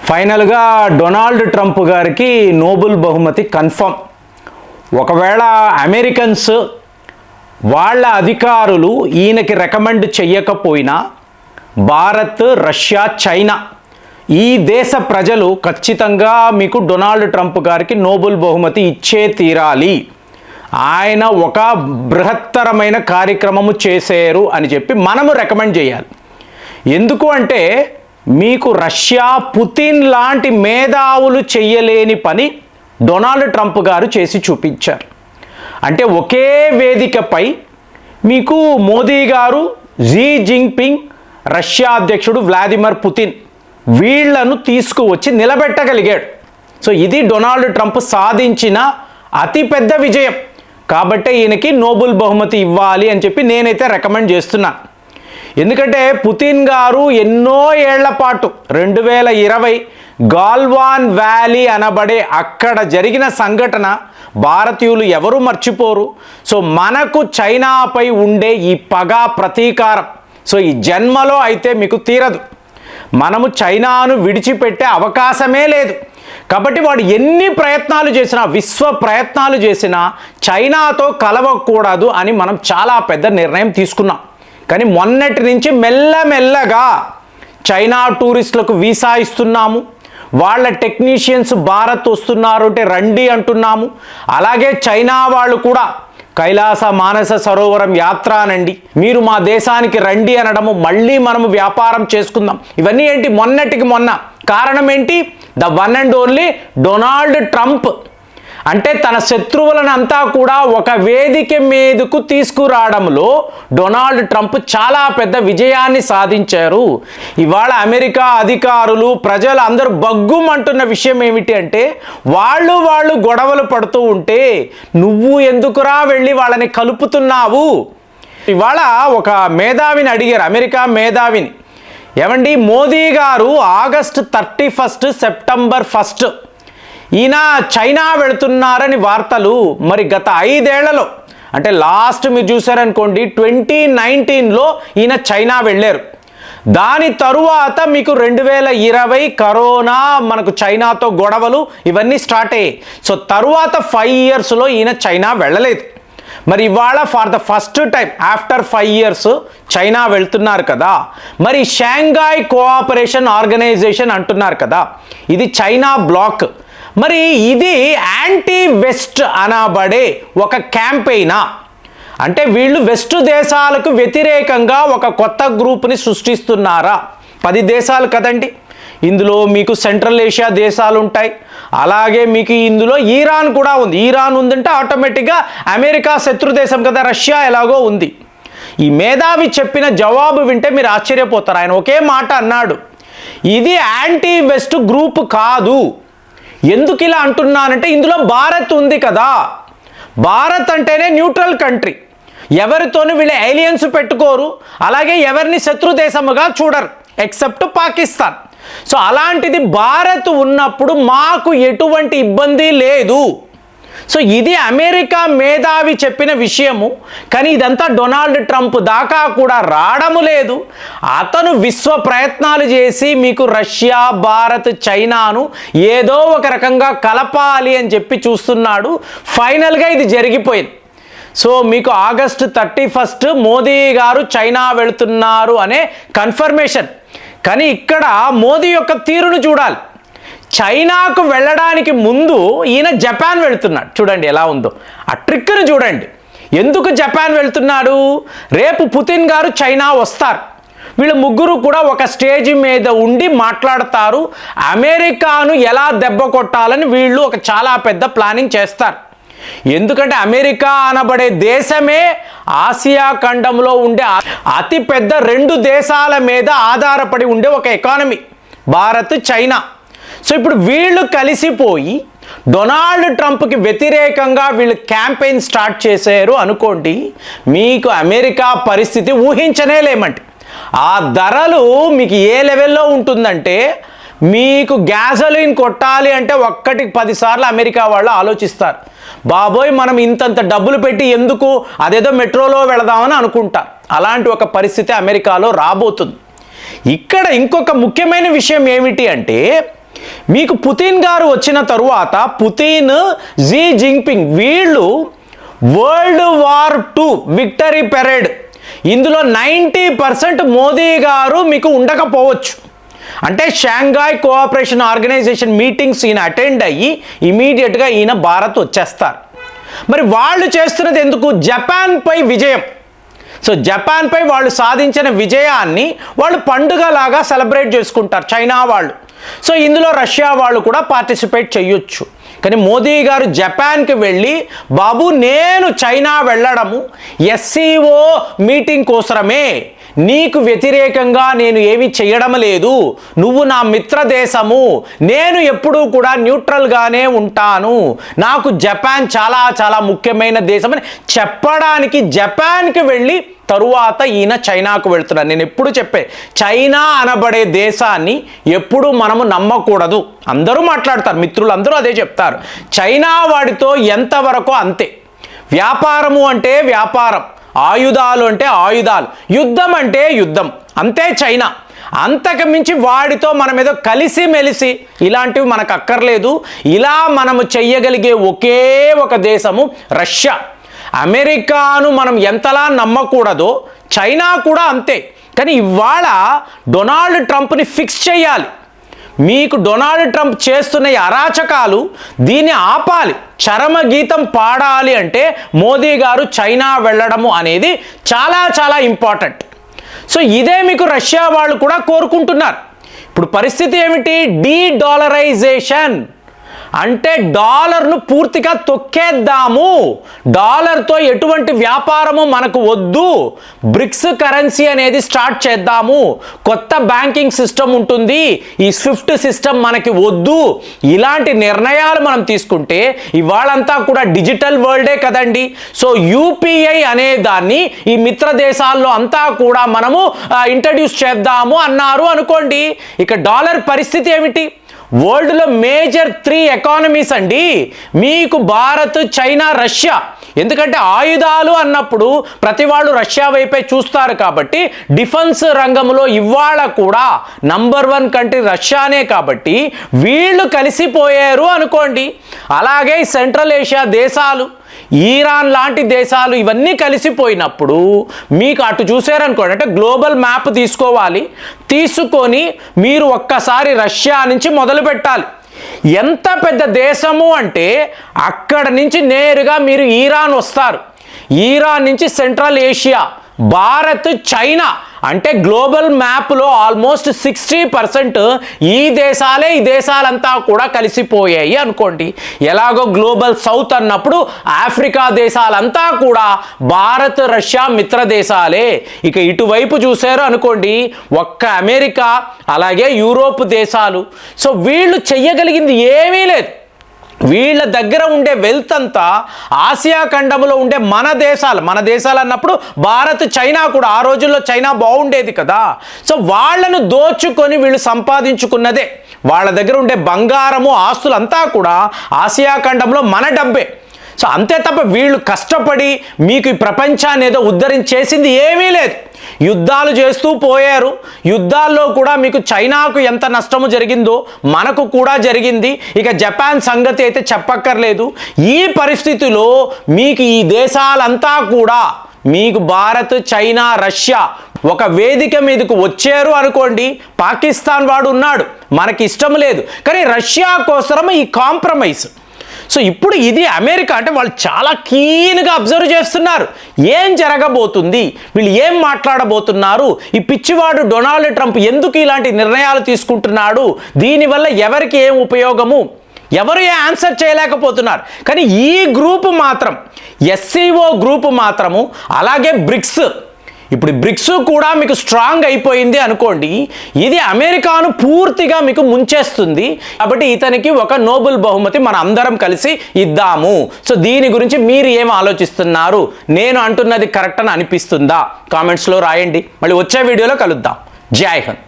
ఫైనల్గా Donald Trump గారికి Nobel బహుమతి కన్ఫర్మ్. ఒకవేళ అమెరికన్స్ వాళ్ళ అధికారులు ఈయనకి రికమెండ్ చెయ్యకపోయినా భారత్, రష్యా, చైనా ఈ దేశ ప్రజలు ఖచ్చితంగా మీకు డొనాల్డ్ ట్రంప్ గారికి నోబెల్ బహుమతి ఇచ్చే తీరాలి. ఆయన ఒక బృహత్తరమైన కార్యక్రమము చేశారు అని చెప్పి మనము రికమెండ్ చేయాలి. ఎందుకు అంటే మీకు రష్యా, పుతిన్ లాంటి మేధావులు చెయ్యలేని పని డొనాల్డ్ ట్రంప్ గారు చేసి చూపించారు. అంటే ఒకే వేదికపై మీకు మోదీ గారు, జీ జిన్పింగ్, రష్యా అధ్యక్షుడు వ్లాదిమిర్ పుతిన్ వీళ్లను తీసుకువచ్చి నిలబెట్టగలిగాడు. సో ఇది డొనాల్డ్ ట్రంప్ సాధించిన అతిపెద్ద విజయం. కాబట్టి ఈయనకి నోబెల్ బహుమతి ఇవ్వాలి అని చెప్పి నేనైతే రికమెండ్ చేస్తున్నాను. ఎందుకంటే పుతిన్ గారు ఎన్నో ఏళ్ల పాటు 2020 గాల్వాన్ వ్యాలీ అనబడే అక్కడ జరిగిన సంఘటన భారతీయులు ఎవరు మర్చిపోరు. సో మనకు చైనాపై ఉండే ఈ పగ, ప్రతీకారం సో ఈ జన్మలో అయితే మీకు తీరదు. మనము చైనాను విడిచిపెట్టే అవకాశమే లేదు. కాబట్టి వాడు ఎన్ని ప్రయత్నాలు చేసినా, విశ్వ ప్రయత్నాలు చేసినా చైనాతో కలవకూడదు అని మనం చాలా పెద్ద నిర్ణయం తీసుకున్నాం. కానీ మొన్నటి నుంచి మెల్లమెల్లగా చైనా టూరిస్టులకు వీసా ఇస్తున్నాము. వాళ్ళ టెక్నీషియన్స్ భారత్ వస్తున్నారు అంటే రండి అంటున్నాము. అలాగే చైనా వాళ్ళు కూడా కైలాస మానస సరోవరం యాత్ర అనండి, మీరు మా దేశానికి రండి అనడము, మళ్ళీ మనము వ్యాపారం చేసుకుందాం. ఇవన్నీ ఏంటి? మొన్నటికి మొన్న. కారణం ఏంటి? The one and only Donald Trump. అంటే తన శత్రువులను అంతా కూడా ఒక వేదిక మీదకు తీసుకురావడంలో డొనాల్డ్ ట్రంప్ చాలా పెద్ద విజయాన్ని సాధించారు. ఇవాళ అమెరికా అధికారులు, ప్రజలు అందరూ బగ్గుమంటున్న విషయం ఏమిటి అంటే వాళ్ళు గొడవలు పడుతూ ఉంటే నువ్వు ఎందుకురా వెళ్ళి వాళ్ళని కలుపుతున్నావు? ఇవాళ ఒక మేధావిని అడిగారు, అమెరికా మేధావిని, ఏమండి మోదీ గారు ఆగస్టు 31, సెప్టెంబర్ 1 ఈయన చైనా వెళుతున్నారని వార్తలు మరి గత 5 ఏళ్లలో అంటే లాస్ట్ మీరు చూసారనుకోండి 2019లో ఈయన చైనా వెళ్ళారు. దాని తరువాత మీకు 2020 కరోనా, మనకు చైనాతో గొడవలు ఇవన్నీ స్టార్ట్ అయ్యాయి. సో తరువాత 5 ఇయర్స్లో ఈయన చైనా వెళ్ళలేదు. మరి ఇవాళ for the first time after 5 years China వెళ్తున్నారు కదా. మరి షాంఘాయ్ కోఆపరేషన్ ఆర్గనైజేషన్ అంటున్నారు కదా, ఇది చైనా బ్లాక్. మరి ఇది యాంటీ వెస్ట్ అనబడే ఒక క్యాంపెయినా? అంటే వీళ్ళు వెస్ట్ దేశాలకు వ్యతిరేకంగా ఒక కొత్త గ్రూప్ని సృష్టిస్తున్నారా? 10 దేశాలు కదండి, ఇందులో మీకు సెంట్రల్ ఏషియా దేశాలు ఉంటాయి. అలాగే మీకు ఇందులో ఇరాన్ కూడా ఉంది. ఇరాన్ ఉందంటే ఆటోమేటిక్గా అమెరికా శత్రు దేశం కదా, రష్యా ఎలాగో ఉంది. ఈ మేధావి చెప్పిన జవాబు వింటే మీరు ఆశ్చర్యపోతారు. ఆయన ఒకే మాట అన్నాడు, ఇది యాంటీ వెస్ట్ గ్రూప్ కాదు. ఎందుకు ఇలా అంటున్నానంటే ఇందులో భారత్ ఉంది కదా. భారత్ అంటేనే న్యూట్రల్ కంట్రీ, ఎవరితోనూ వీళ్ళు ఏలియన్స్ పెట్టుకోరు, అలాగే ఎవరిని శత్రు దేశముగా చూడరు ఎక్సెప్ట్ పాకిస్తాన్. సో అలాంటిది భారత్ ఉన్నప్పుడు మాకు ఎటువంటి ఇబ్బంది లేదు. సో ఇది అమెరికా మేధావి చెప్పిన విషయము. కానీ ఇదంతా డొనాల్డ్ ట్రంప్ దాకా కూడా రావడము లేదు. అతను విశ్వ ప్రయత్నాలు చేసి మీకు రష్యా, భారత్, చైనాను ఏదో ఒక రకంగా కలపాలి అని చెప్పి చూస్తున్నాడు. ఫైనల్గా ఇది జరిగిపోయింది. సో మీకు ఆగస్టు 31 మోదీ గారు చైనా వెళుతున్నారు అనే కన్ఫర్మేషన్. కానీ ఇక్కడ మోదీ యొక్క తీరును చూడాలి. చైనాకు వెళ్ళడానికి ముందు ఈయన జపాన్ వెళుతున్నాడు. చూడండి ఎలా ఉందో ఆ ట్రిక్ను చూడండి. ఎందుకు జపాన్ వెళ్తున్నాడు? రేపు పుతిన్ గారు చైనా వస్తారు. వీళ్ళు ముగ్గురు కూడా ఒక స్టేజ్ మీద ఉండి మాట్లాడతారు. అమెరికాను ఎలా దెబ్బ కొట్టాలని వీళ్ళు ఒక చాలా పెద్ద ప్లానింగ్ చేస్తారు. ఎందుకంటే అమెరికా అనబడే దేశమే ఆసియా ఖండంలో ఉండే అతి పెద్ద 2 దేశాల మీద ఆధారపడి ఉండే ఒక ఎకానమీ, భారత్, చైనా. సో ఇప్పుడు వీళ్ళు కలిసిపోయి డొనాల్డ్ ట్రంప్కి వ్యతిరేకంగా వీళ్ళు క్యాంపెయిన్ స్టార్ట్ చేశారు అనుకోండి, మీకు అమెరికా పరిస్థితి ఊహించనే లేమండి. ఆ ధరలు మీకు ఏ లెవెల్లో ఉంటుందంటే మీకు గ్యాసోలిన్ కొట్టాలి అంటే 1కి 10 సార్లు అమెరికా వాళ్ళు ఆలోచిస్తారు. బాబోయ్ మనం ఇంతంత డబ్బులు పెట్టి ఎందుకు, అదేదో మెట్రోలో వెళదామని అనుకుంటారు. అలాంటి ఒక పరిస్థితి అమెరికాలో రాబోతుంది. ఇక్కడ ఇంకొక ముఖ్యమైన విషయం ఏమిటి అంటే మీకు పుతిన్ గారు వచ్చిన తరువాత పుతిన్, జీ జింగ్పింగ్ వీళ్ళు World War II victory parade ఇందులో 90% మోదీ గారు మీకు ఉండకపోవచ్చు. అంటే షాంఘాయ్ కోఆపరేషన్ ఆర్గనైజేషన్ మీటింగ్స్ ఈయన అటెండ్ అయ్యి ఇమీడియట్గా ఈయన భారత్ వచ్చేస్తారు. మరి వాళ్ళు చేస్తున్నది ఎందుకు? జపాన్పై విజయం. సో జపాన్పై వాళ్ళు సాధించిన విజయాన్ని వాళ్ళు పండుగలాగా సెలబ్రేట్ చేసుకుంటారు చైనా వాళ్ళు. సో ఇందులో రష్యా వాళ్ళు కూడా పార్టిసిపేట్ చేయొచ్చు. కానీ మోదీ గారు జపాన్కి వెళ్ళి, బాబు నేను చైనా వెళ్ళడము SCO మీటింగ్ కోసమే, నీకు వ్యతిరేకంగా నేను ఏమీ చేయడం లేదు, నువ్వు నా మిత్ర దేశము, నేను ఎప్పుడూ కూడా న్యూట్రల్గానే ఉంటాను, నాకు జపాన్ చాలా చాలా ముఖ్యమైన దేశం అని చెప్పడానికి జపాన్కి వెళ్ళి తరువాత ఈయన చైనాకు వెళ్తున్నారు. నేను ఎప్పుడు చెప్పే చైనా అనబడే దేశాన్ని ఎప్పుడు మనము నమ్మకూడదు. అందరూ మాట్లాడతారు, మిత్రులు అందరూ అదే చెప్తారు. చైనా వాడితో ఎంతవరకు అంతే. వ్యాపారము అంటే వ్యాపారం, ఆయుధాలు అంటే ఆయుధాలు, యుద్ధం అంటే యుద్ధం, అంతే చైనా. అంతకు మించి వాడితో మనం ఏదో కలిసిమెలిసి ఇలాంటివి మనకు అక్కర్లేదు. ఇలా మనము చెయ్యగలిగే ఒకే ఒక దేశము రష్యా. అమెరికాను మనం ఎంతలా నమ్మకూడదో చైనా కూడా అంతే. కానీ ఇవాళ డొనాల్డ్ ట్రంప్ని ఫిక్స్ చేయాలి. మీకు డొనాల్డ్ ట్రంప్ చేస్తున్న ఈ అరాచకాలు దీన్ని ఆపాలి, చరమగీతం పాడాలి అంటే మోదీ గారు చైనా వెళ్ళడము అనేది చాలా చాలా ఇంపార్టెంట్. సో ఇదే మీకు రష్యా వాళ్ళు కూడా కోరుకుంటున్నారు. ఇప్పుడు పరిస్థితి ఏమిటి? డీ-డాలరైజేషన్ అంటే డాలర్ను పూర్తిగా తొక్కేద్దాము, డాలర్తో ఎటువంటి వ్యాపారము మనకు వద్దు, బ్రిక్స్ కరెన్సీ అనేది స్టార్ట్ చేద్దాము, కొత్త బ్యాంకింగ్ సిస్టమ్ ఉంటుంది, ఈ స్విఫ్ట్ సిస్టమ్ మనకి వద్దు. ఇలాంటి నిర్ణయాలు మనం తీసుకుంటే ఇవాళంతా కూడా డిజిటల్ వరల్డే కదండి. సో UPI అనే దాన్ని ఈ మిత్ర దేశాల్లో అంతా కూడా మనము ఇంట్రడ్యూస్ చేద్దాము అన్నారు అనుకోండి. ఇక డాలర్ పరిస్థితి ఏమిటి? వరల్డ్లో మేజర్ 3 ఎకానమీస్ అండి మీకు, భారత్, చైనా, రష్యా. ఎందుకంటే ఆయుధాలు అన్నప్పుడు ప్రతి వాళ్ళు రష్యా వైపే చూస్తారు కాబట్టి డిఫెన్స్ రంగంలో ఇవాళ కూడా నంబర్ 1 కంట్రీ రష్యానే. కాబట్టి వీళ్ళు కలిసిపోయారు అనుకోండి. అలాగే సెంట్రల్ ఏషియా దేశాలు, ఈరాన్ లాంటి దేశాలు ఇవన్నీ కలిసిపోయినప్పుడు మీకు అటు చూసారనుకోండి, అంటే గ్లోబల్ మ్యాప్ తీసుకోవాలి, తీసుకొని మీరు ఒక్కసారి రష్యా నుంచి మొదలు పెట్టాలి. ఎంత పెద్ద దేశము అంటే అక్కడ నుంచి నేరుగా మీరు ఈరాన్ వస్తారు, ఈరాన్ నుంచి సెంట్రల్ ఏషియా, భారత్, చైనా. అంటే గ్లోబల్ మ్యాప్లో ఆల్మోస్ట్ 60% ఈ దేశాలే, ఈ దేశాలంతా కూడా కలిసిపోయాయి అనుకోండి. ఎలాగో గ్లోబల్ సౌత్ అన్నప్పుడు ఆఫ్రికా దేశాలంతా కూడా భారత్, రష్యా మిత్ర దేశాలే. ఇక ఇటువైపు చూశారు అనుకోండి, ఒక్క అమెరికా, అలాగే యూరోప్ దేశాలు. సో వీళ్ళు చెయ్యగలిగింది ఏమీ లేదు. వీళ్ళ దగ్గర ఉండే వెల్త్ అంతా ఆసియా ఖండంలో ఉండే మన దేశాలు అన్నప్పుడు భారత్, చైనా కూడా. ఆ రోజుల్లో చైనా బాగుండేది కదా. సో వాళ్ళను దోచుకొని వీళ్ళు సంపాదించుకున్నదే. వాళ్ళ దగ్గర ఉండే బంగారము, ఆస్తులు అంతా కూడా ఆసియా ఖండంలో మన డబ్బే. సో అంతే తప్ప వీళ్ళు కష్టపడి మీకు ఈ ప్రపంచాన్ని ఏదో ఉద్ధరించేసింది ఏమీ లేదు. యుద్ధాలు చేస్తూ పోయారు. యుద్ధాల్లో కూడా మీకు చైనాకు ఎంత నష్టము జరిగిందో మనకు కూడా జరిగింది. ఇక జపాన్ సంగతి అయితే చెప్పక్కర్లేదు. ఈ పరిస్థితిలో మీకు ఈ దేశాలంతా కూడా మీకు భారత్, చైనా, రష్యా ఒక వేదిక మీదకు వచ్చారు అనుకోండి. పాకిస్తాన్ వాడు ఉన్నాడు, మనకి ఇష్టం లేదు, కానీ రష్యా కోసం ఈ కాంప్రమైజ్. సో ఇప్పుడు ఇది అమెరికా అంటే వాళ్ళు చాలా కీన్గా అబ్జర్వ్ చేస్తున్నారు. ఏం జరగబోతుంది, వీళ్ళు ఏం మాట్లాడబోతున్నారు, ఈ పిచ్చివాడు డొనాల్డ్ ట్రంప్ ఎందుకు ఇలాంటి నిర్ణయాలు తీసుకుంటున్నాడు, దీనివల్ల ఎవరికి ఏం ఉపయోగము, ఎవరు ఏ ఆన్సర్ చేయలేకపోతున్నారు. కానీ ఈ గ్రూప్ మాత్రం, SCO గ్రూప్ మాత్రము, అలాగే బ్రిక్స్, ఇప్పుడు బ్రిక్స్ కూడా మీకు స్ట్రాంగ్ అయిపోయింది అనుకోండి. ఇది అమెరికాను పూర్తిగా మీకు ముంచేస్తుంది. కాబట్టి ఇతనికి ఒక నోబెల్ బహుమతి మన అందరం కలిసి ఇద్దాము. సో దీని గురించి మీరు ఏం ఆలోచిస్తున్నారు? నేను అంటున్నది కరెక్ట్ అని అనిపిస్తుందా? కామెంట్స్లో రాయండి. మళ్ళీ వచ్చే వీడియోలో కలుద్దాం. జై హింద్.